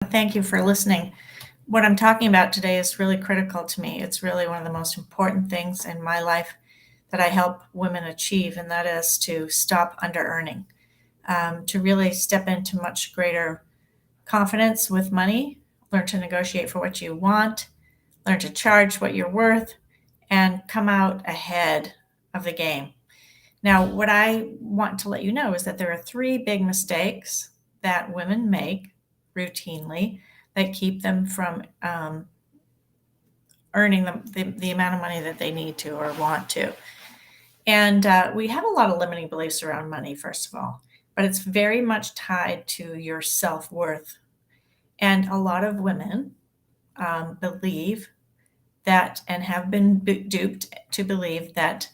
Thank you for listening. What I'm talking about today is really critical to me. It's really one of the most important things in my life that I help women achieve, and that is to stop under earning, to really step into much greater confidence with money, learn to negotiate for what you want, learn to charge what you're worth, and come out ahead of the game. Now, what I want to let you know is that there are three big mistakes that women make routinely that keep them from earning the amount of money that they need to or want to. And we have a lot of limiting beliefs around money, first of all, but it's very much tied to your self worth. And a lot of women believe that and have been duped to believe that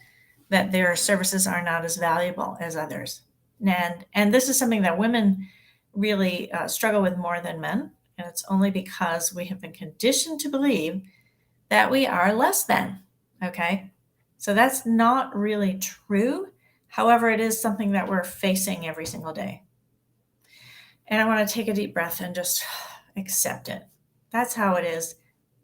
their services are not as valuable as others. And this is something that women really struggle with more than men. And it's only because we have been conditioned to believe that we are less than. Okay. So that's not really true. However, it is something that we're facing every single day. And I want to take a deep breath and just accept it. That's how it is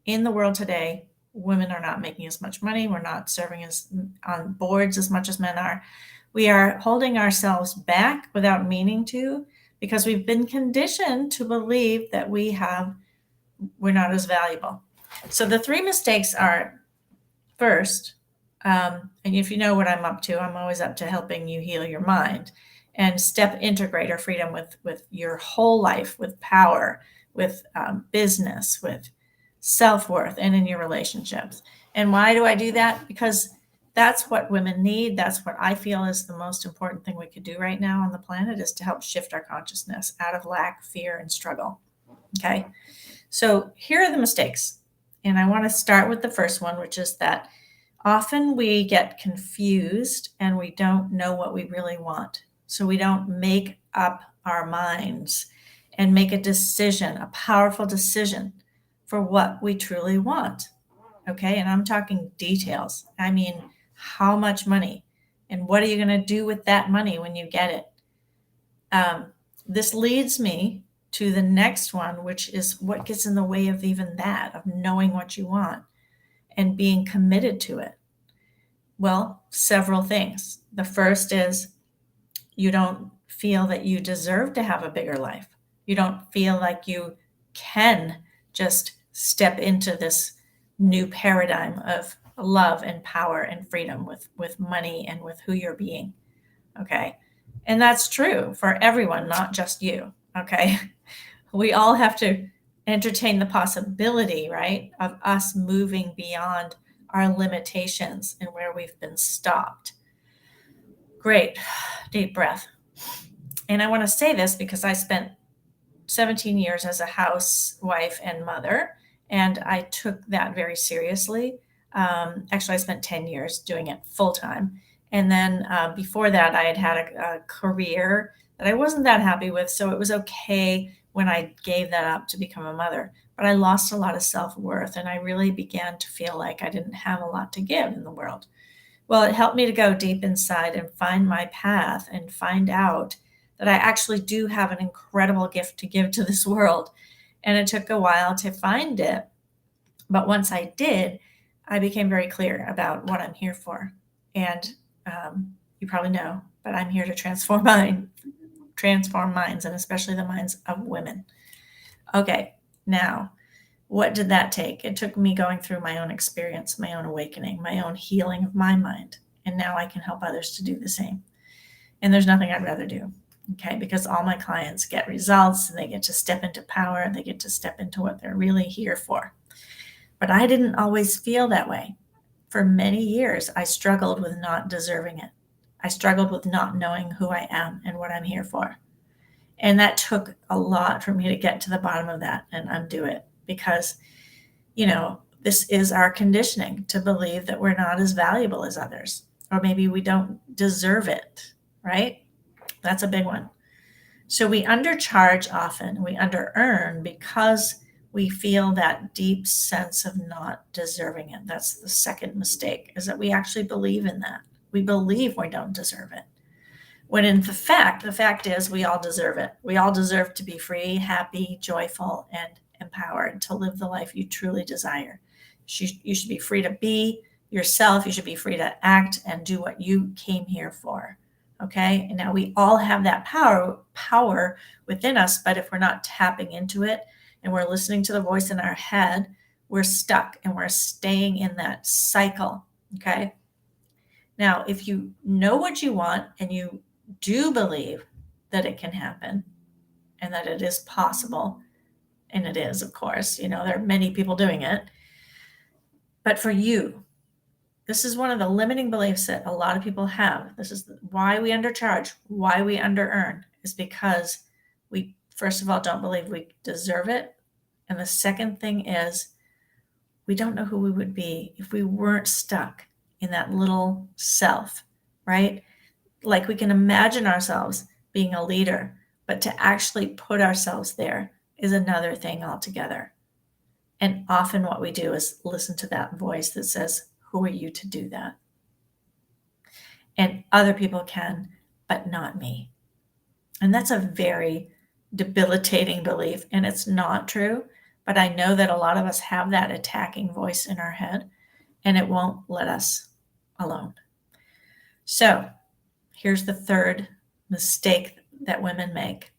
in the world today. Women are not making as much money. We're not serving as on boards as much as men are. We are holding ourselves back without meaning to, because we've been conditioned to believe that we're not as valuable. So the three mistakes are: first, and if you know what I'm up to, I'm always up to helping you heal your mind and step into greater freedom with your whole life, with power, with business, with self-worth, and in your relationships. And why do I do that? Because that's what women need. That's what I feel is the most important thing we could do right now on the planet, is to help shift our consciousness out of lack, fear, and struggle. Okay. So here are the mistakes. And I want to start with the first one, which is that often we get confused and we don't know what we really want. So we don't make up our minds and make a decision, a powerful decision for what we truly want. Okay. And I'm talking details. I mean, how much money and what are you going to do with that money when you get it? This leads me to the next one, which is what gets in the way of even that, of knowing what you want and being committed to it. Well, several things. The first is you don't feel that you deserve to have a bigger life. You don't feel like you can just step into this new paradigm of love and power and freedom with money and with who you're being. Okay. And that's true for everyone, not just you. Okay. We all have to entertain the possibility, right, of us moving beyond our limitations and where we've been stopped. Great. Deep breath. And I want to say this because I spent 17 years as a housewife and mother, and I took that very seriously. Actually, I spent 10 years doing it full time. And then before that, I had a career that I wasn't that happy with. So it was okay when I gave that up to become a mother. But I lost a lot of self worth, and I really began to feel like I didn't have a lot to give in the world. Well, it helped me to go deep inside and find my path and find out that I actually do have an incredible gift to give to this world. And it took a while to find it. But once I did, I became very clear about what I'm here for. And you probably know, but I'm here to transform minds, and especially the minds of women. Okay, now, what did that take? It took me going through my own experience, my own awakening, my own healing of my mind. And now I can help others to do the same. And there's nothing I'd rather do. Okay, because all my clients get results and they get to step into power and they get to step into what they're really here for. But I didn't always feel that way. For many years, I struggled with not deserving it. I struggled with not knowing who I am and what I'm here for. And that took a lot for me to get to the bottom of that and undo it, because, this is our conditioning to believe that we're not as valuable as others, or maybe we don't deserve it, right? That's a big one. So we undercharge often, we under-earn because we feel that deep sense of not deserving it. That's the second mistake, is that we actually believe in that. We believe we don't deserve it. When in the fact is we all deserve it. We all deserve to be free, happy, joyful, and empowered to live the life you truly desire. You should be free to be yourself. You should be free to act and do what you came here for. Okay. And now we all have that power within us, but if we're not tapping into it and we're listening to the voice in our head, we're stuck and we're staying in that cycle. Okay. Now, if you know what you want and you do believe that it can happen and that it is possible, and it is, of course, there are many people doing it. But for you, this is one of the limiting beliefs that a lot of people have. This is why we undercharge, why we under-earn, is because we, first of all, don't believe we deserve it. And the second thing is we don't know who we would be if we weren't stuck in that little self, right? Like we can imagine ourselves being a leader, but to actually put ourselves there is another thing altogether. And often what we do is listen to that voice that says, who are you to do that? And other people can, but not me. And that's a very debilitating belief. And it's not true, but I know that a lot of us have that attacking voice in our head, and it won't let us alone. So here's the third mistake that women make.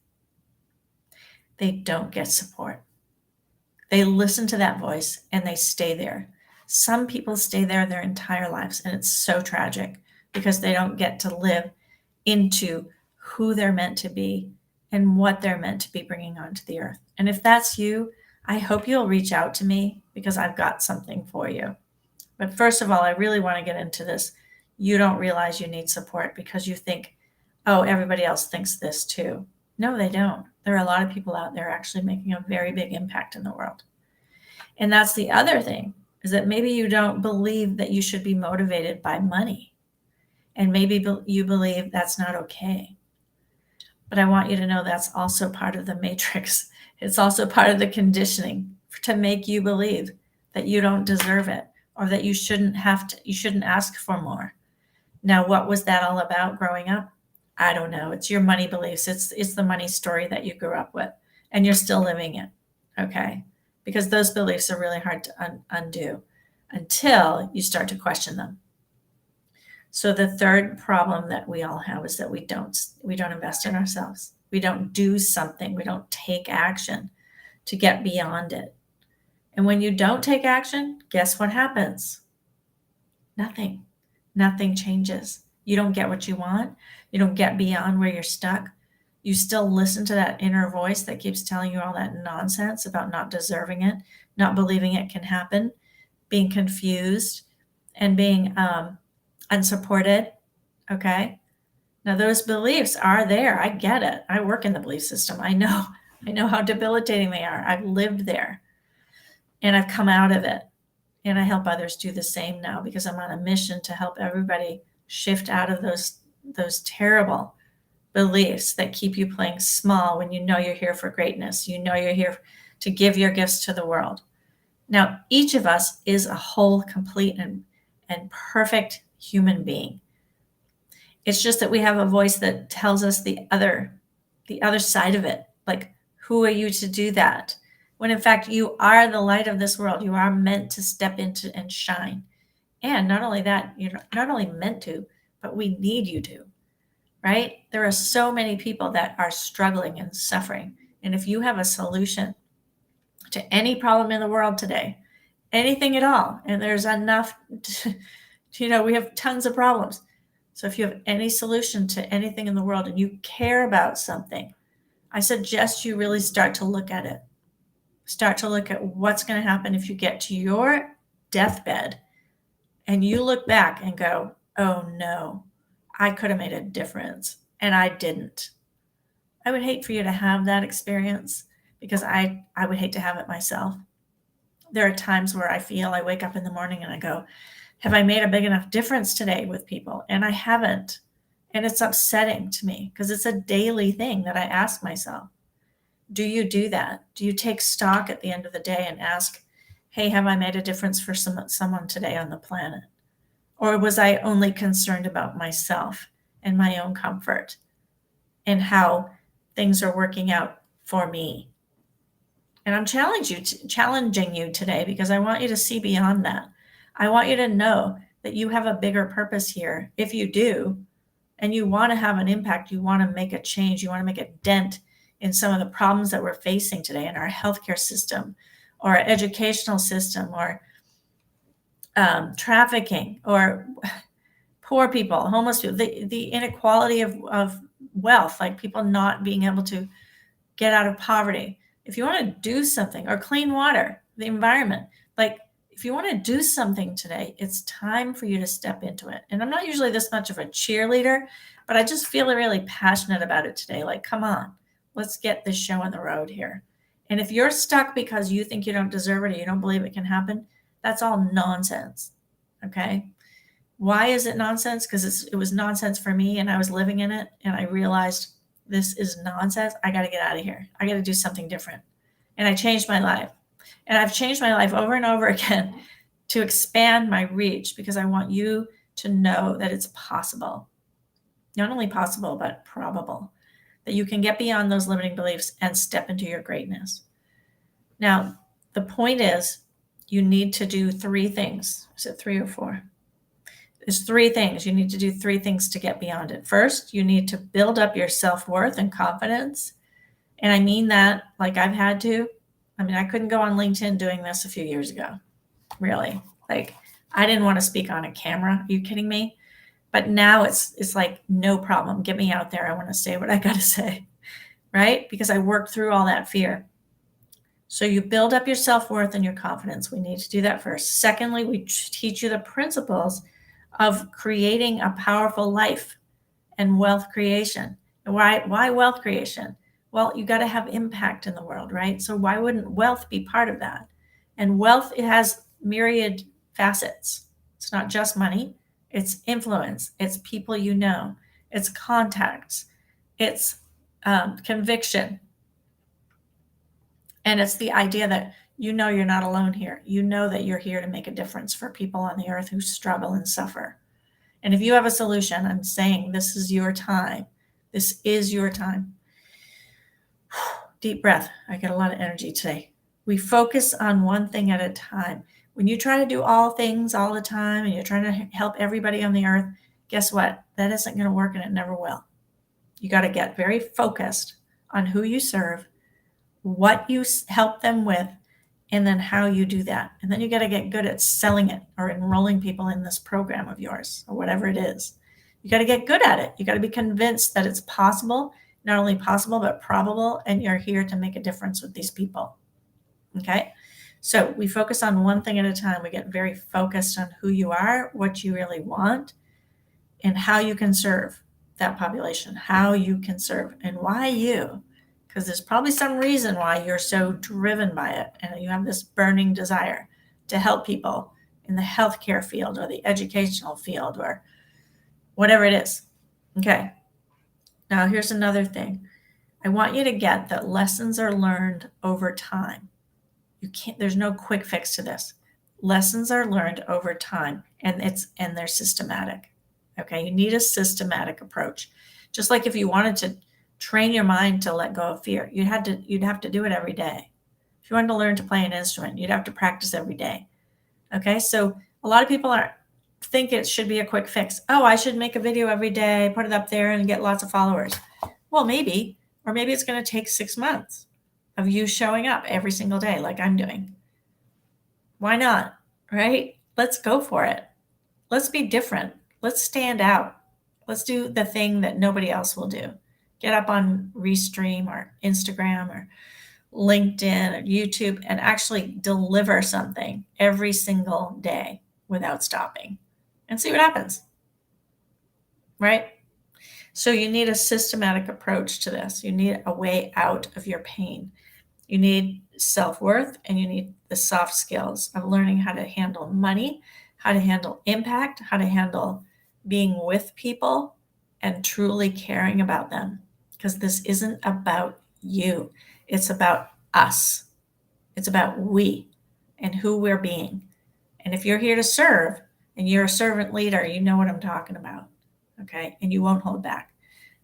They don't get support. They listen to that voice and they stay there. Some people stay there their entire lives, and it's so tragic because they don't get to live into who they're meant to be and what they're meant to be bringing onto the earth. And if that's you, I hope you'll reach out to me because I've got something for you. But first of all, I really want to get into this. You don't realize you need support because you think, oh, everybody else thinks this too. No, they don't. There are a lot of people out there actually making a very big impact in the world. And that's the other thing, is that maybe you don't believe that you should be motivated by money. And maybe you believe that's not okay. But I want you to know that's also part of the matrix. It's also part of the conditioning to make you believe that you don't deserve it or that you shouldn't ask for more. Now, what was that all about growing up? I don't know. It's your money beliefs. It's the money story that you grew up with, and you're still living it. Okay. Because those beliefs are really hard to undo until you start to question them. So the third problem that we all have is that we don't invest in ourselves. We don't do something. We don't take action to get beyond it. And when you don't take action, guess what happens? Nothing. Nothing changes. You don't get what you want. You don't get beyond where you're stuck. You still listen to that inner voice that keeps telling you all that nonsense about not deserving it, not believing it can happen, being confused, and being unsupported. Okay. Now those beliefs are there. I get it. I work in the belief system. I know how debilitating they are. I've lived there and I've come out of it. And I help others do the same now because I'm on a mission to help everybody shift out of those terrible beliefs that keep you playing small when you know you're here for greatness. You know you're here to give your gifts to the world. Now, each of us is a whole, complete, and perfect human being. It's just that we have a voice that tells us the other side of it. Like, who are you to do that? When in fact, you are the light of this world. You are meant to step into and shine. And not only that, you're not only meant to, but we need you to, right? There are so many people that are struggling and suffering. And if you have a solution to any problem in the world today, anything at all, and there's enough, we have tons of problems. So if you have any solution to anything in the world and you care about something, I suggest you really start to look at it. Start to look at what's going to happen if you get to your deathbed and you look back and go, oh no, I could have made a difference and I didn't. I would hate for you to have that experience because I would hate to have it myself. There are times where I wake up in the morning and I go, have I made a big enough difference today with people? And I haven't. And it's upsetting to me because it's a daily thing that I ask myself. Do you do that? Do you take stock at the end of the day and ask, hey, have I made a difference for someone today on the planet? Or was I only concerned about myself and my own comfort and how things are working out for me. And I'm challenging you today because I want you to see beyond that. I want you to know that you have a bigger purpose here. If you do, and you want to have an impact, you want to make a change, you want to make a dent in some of the problems that we're facing today in our healthcare system or our educational system or trafficking or poor people, homeless people, the inequality of wealth, like people not being able to get out of poverty. If you want to do something, or clean water, the environment, like if you want to do something today, it's time for you to step into it. And I'm not usually this much of a cheerleader, but I just feel really passionate about it today. Like, come on, let's get this show on the road here. And if you're stuck because you think you don't deserve it or you don't believe it can happen, that's all nonsense. Okay. Why is it nonsense? Because it was nonsense for me and I was living in it and I realized this is nonsense. I got to get out of here. I got to do something different. And I changed my life. And I've changed my life over and over again to expand my reach because I want you to know that it's possible. Not only possible, but probable. That you can get beyond those limiting beliefs and step into your greatness. Now, the point is you need to do 3 things. Is it 3 or 4? There's 3 things. You need to do 3 things to get beyond it. First, you need to build up your self-worth and confidence. And I mean that like I've had to. I mean, I couldn't go on LinkedIn doing this a few years ago. Really. Like, I didn't want to speak on a camera. Are you kidding me? But now it's like, no problem. Get me out there. I want to say what I got to say. Right? Because I worked through all that fear. So you build up your self-worth and your confidence. We need to do that first. Secondly, we teach you the principles of creating a powerful life and wealth creation. And why wealth creation? Well, you got to have impact in the world, right? So why wouldn't wealth be part of that? And wealth, it has myriad facets. It's not just money. It's influence. It's people you know. It's contacts. It's conviction. And it's the idea that you know you're not alone here. You know that you're here to make a difference for people on the earth who struggle and suffer. And if you have a solution, I'm saying this is your time. This is your time. Deep breath. I get a lot of energy today. We focus on one thing at a time. When you try to do all things all the time and you're trying to help everybody on the earth, guess what? That isn't going to work and it never will. You got to get very focused on who you serve, what you help them with, and then how you do that. And then you got to get good at selling it or enrolling people in this program of yours or whatever it is. You got to get good at it. You got to be convinced that it's possible, not only possible, but probable, and you're here to make a difference with these people. Okay? So we focus on one thing at a time. We get very focused on who you are, what you really want, and how you can serve that population, how you can serve, and why you. Because there's probably some reason why you're so driven by it and you have this burning desire to help people in the healthcare field or the educational field or whatever it is. Okay. Now, here's another thing. I want you to get that lessons are learned over time. There's no quick fix to this. Lessons are learned over time and they're systematic. Okay. You need a systematic approach. Just like if you wanted to train your mind to let go of fear, you'd have to do it every day. If you wanted to learn to play an instrument, you'd have to practice every day. Okay. So a lot of people think it should be a quick fix. Oh, I should make a video every day, put it up there and get lots of followers. Well, maybe, or maybe it's going to take 6 months of you showing up every single day like I'm doing. Why not? Right? Let's go for it. Let's be different. Let's stand out. Let's do the thing that nobody else will do. Get up on Restream or Instagram or LinkedIn or YouTube and actually deliver something every single day without stopping and see what happens. Right? So you need a systematic approach to this. You need a way out of your pain. You need self-worth and you need the soft skills of learning how to handle money, how to handle impact, how to handle being with people and truly caring about them. Because this isn't about you. It's about us. It's about we and who we're being. And if you're here to serve and you're a servant leader, you know what I'm talking about. okay? And you won't hold back.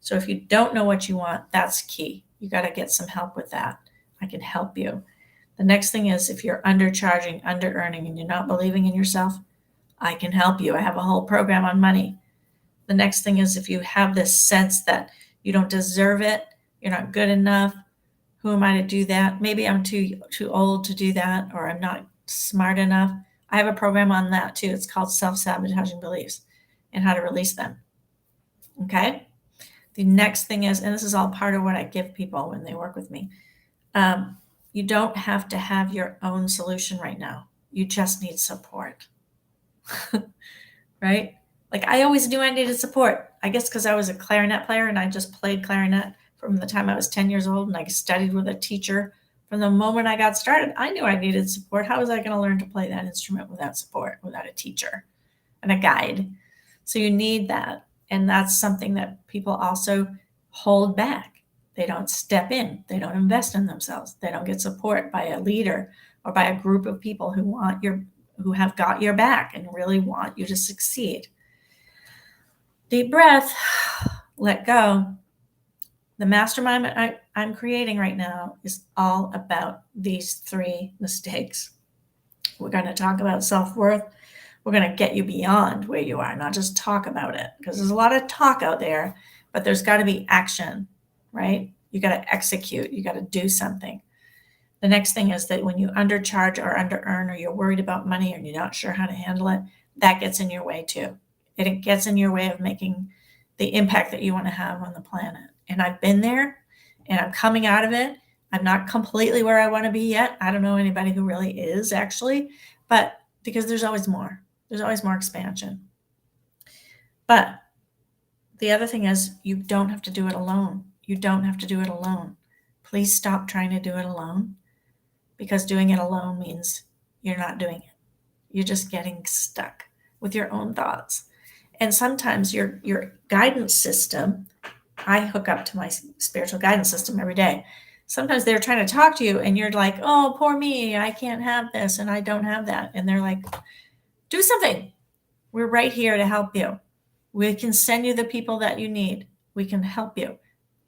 So if you don't know what you want, that's key. You got to get some help with that. I can help you. The next thing is if you're undercharging, under earning, and you're not believing in yourself, I can help you. I have a whole program on money. The next thing is if you have this sense that you don't deserve it, you're not good enough, who am I to do that? Maybe I'm too old to do that, or I'm not smart enough. I have a program on that too. It's called self-sabotaging beliefs and how to release them. Okay? The next thing is, and this is all part of what I give people when they work with me, you don't have to have your own solution right now. You just need support. Right? Like I always knew I needed support. I guess because I was a clarinet player and I just played clarinet from the time I was 10 years old and I studied with a teacher. From the moment I got started, I knew I needed support. How was I going to learn to play that instrument without support, without a teacher and a guide? So you need that. And that's something that people also hold back. They don't step in. They don't invest in themselves. They don't get support by a leader or by a group of people who have got your back and really want you to succeed. Deep breath, let go. The mastermind I'm creating right now is all about these 3 mistakes. We're going to talk about self-worth. We're going to get you beyond where you are, not just talk about it, because there's a lot of talk out there, but there's got to be action, right? You got to execute. You got to do something. The next thing is that when you undercharge or under earn, or you're worried about money or you're not sure how to handle it, that gets in your way too. It gets in your way of making the impact that you want to have on the planet. And I've been there and I'm coming out of it. I'm not completely where I want to be yet. I don't know anybody who really is actually, but because there's always more. There's always more expansion. But the other thing is you don't have to do it alone. You don't have to do it alone. Please stop trying to do it alone, because doing it alone means you're not doing it. You're just getting stuck with your own thoughts. And sometimes your guidance system, I hook up to my spiritual guidance system every day. Sometimes they're trying to talk to you and you're like, oh, poor me, I can't have this and I don't have that. And they're like, do something. We're right here to help you. We can send you the people that you need. We can help you.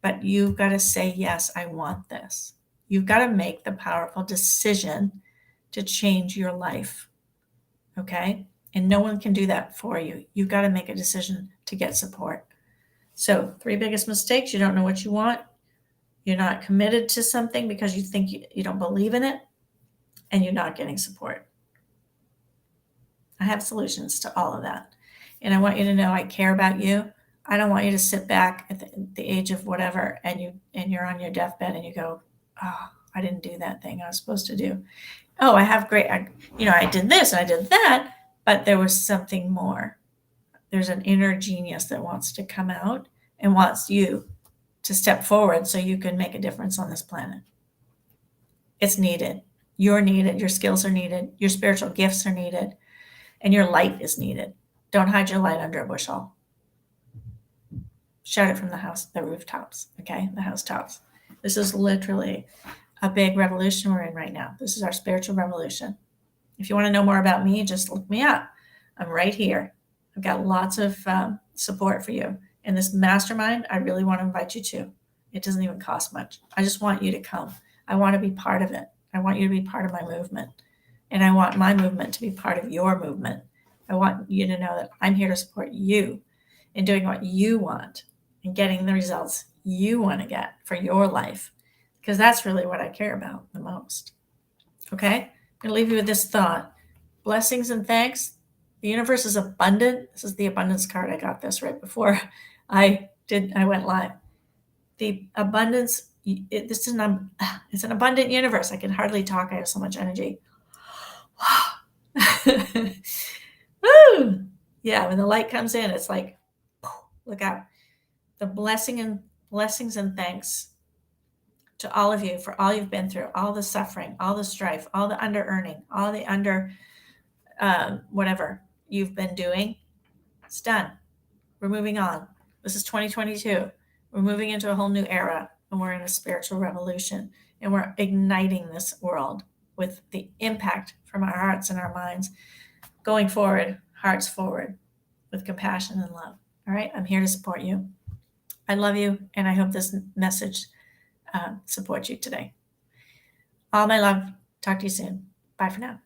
But you've got to say, yes, I want this. You've got to make the powerful decision to change your life. Okay? And no one can do that for you. You've got to make a decision to get support. So 3 biggest mistakes: you don't know what you want, you're not committed to something because you think you don't believe in it, and you're not getting support. I have solutions to all of that. And I want you to know I care about you. I don't want you to sit back at the age of whatever and you're on your deathbed and you go, oh, I didn't do that thing I was supposed to do. Oh, I did this and I did that, but there was something more. There's an inner genius that wants to come out and wants you to step forward so you can make a difference on this planet. It's needed. You're needed. Your skills are needed. Your spiritual gifts are needed. And your light is needed. Don't hide your light under a bushel. Shout it from the rooftops, okay? The housetops. This is literally a big revolution we're in right now. This is our spiritual revolution. If you want to know more about me, just look me up. I'm right here. I've got lots of support for you. And this mastermind, I really want to invite you to. It doesn't even cost much. I just want you to come. I want to be part of it. I want you to be part of my movement. And I want my movement to be part of your movement. I want you to know that I'm here to support you in doing what you want and getting the results you want to get for your life, because that's really what I care about the most. Okay? I'm going to leave you with this thought. Blessings and thanks. The universe is abundant. This is the abundance card. I got this right before I went live. The abundance, it's an abundant universe. I can hardly talk. I have so much energy. Woo! Yeah, when the light comes in, it's like, look out. The blessings and thanks to all of you for all you've been through, all the suffering, all the strife, all the under earning, all the whatever you've been doing. It's done. We're moving on. This is 2022. We're moving into a whole new era, and we're in a spiritual revolution, and we're igniting this world with the impact from our hearts and our minds. Going forward, hearts forward, with compassion and love. All right. I'm here to support you. I love you, and I hope this message supports you today. All my love. Talk to you soon. Bye for now.